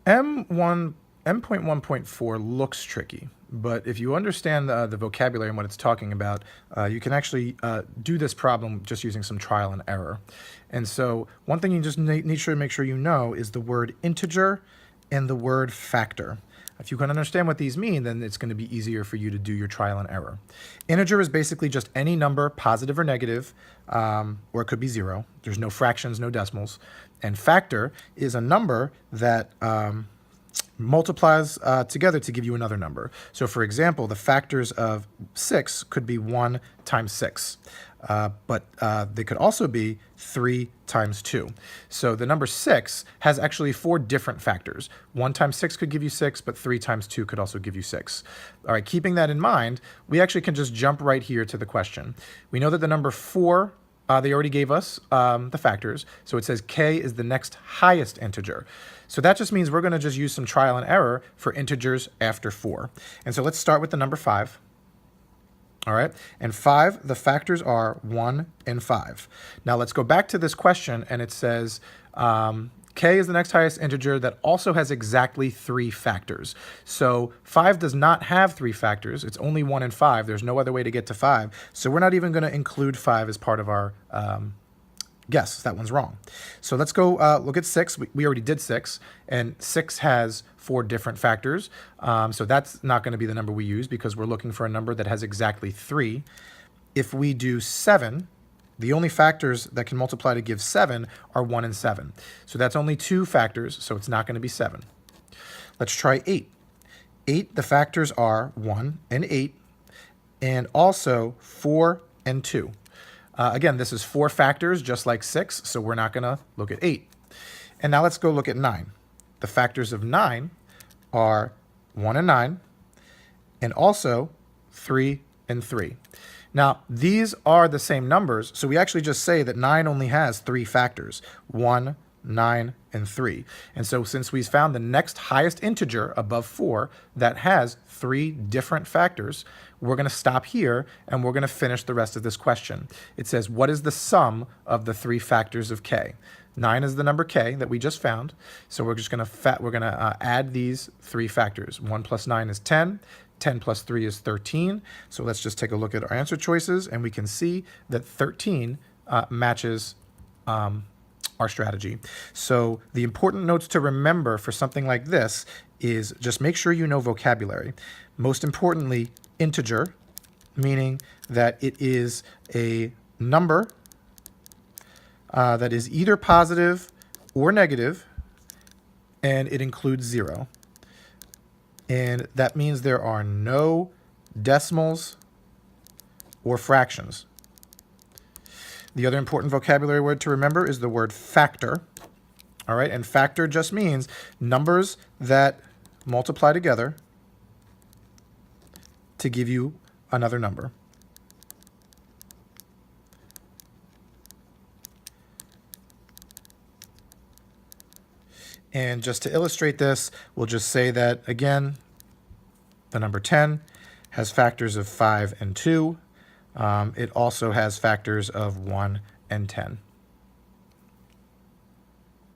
M1, M.1.4 looks tricky, but if you understand the vocabulary and what it's talking about, you can actually do this problem just using some trial and error. And so one thing you just need to make sure you know is the word integer and the word factor. If you can understand what these mean, then it's going to be easier for you to do your trial and error. Integer is basically just any number, positive or negative, or it could be zero. There's no fractions, no decimals. And factor is a number that multiplies together to give you another number. So for example, the factors of 6 could be 1 times 6, but they could also be 3 times 2. So the number 6 has actually 4 different factors. 1 times 6 could give you 6, but 3 times 2 could also give you 6. All right, keeping that in mind, we actually can just jump right here to the question. We know that the number 4, they already gave us the factors, so it says k is the next highest integer. So that just means we're going to just use some trial and error for integers after 4. And so let's start with the number 5. All right, and 5, the factors are 1 and 5. Now let's go back to this question, and it says k is the next highest integer that also has exactly 3 factors. So 5 does not have 3 factors. It's only 1 and 5. There's no other way to get to 5. So we're not even going to include 5 as part of our guess. That one's wrong. So let's go look at 6. We already did 6, and 6 has 4 different factors. So that's not going to be the number we use because we're looking for a number that has exactly 3. If we do 7, the only factors that can multiply to give 7 are 1 and 7. So that's only 2 factors, so it's not going to be 7. Let's try 8. 8, the factors are 1 and 8, and also 4 and 2. Again, this is 4 factors, just like 6, so we're not going to look at 8. And now let's go look at 9. The factors of 9 are 1 and 9, and also 3 and 3. Now, these are the same numbers, so we actually just say that 9 only has 3 factors, 1, 9, and 3. And so since we found the next highest integer above 4 that has 3 different factors, we're going to stop here and we're going to finish the rest of this question. It says, what is the sum of the 3 factors of k? 9 is the number k that we just found, so we're just going to add these 3 factors. 1 plus 9 is 10. 10 plus 3 is 13. So let's just take a look at our answer choices, and we can see that 13 matches our strategy. So the important notes to remember for something like this is just make sure you know vocabulary. Most importantly, integer, meaning that it is a number that is either positive or negative, and it includes 0. And that means there are no decimals or fractions. The other important vocabulary word to remember is the word factor. All right, and factor just means numbers that multiply together to give you another number. And just to illustrate this, we'll just say that, again, the number 10 has factors of 5 and 2. It also has factors of 1 and 10.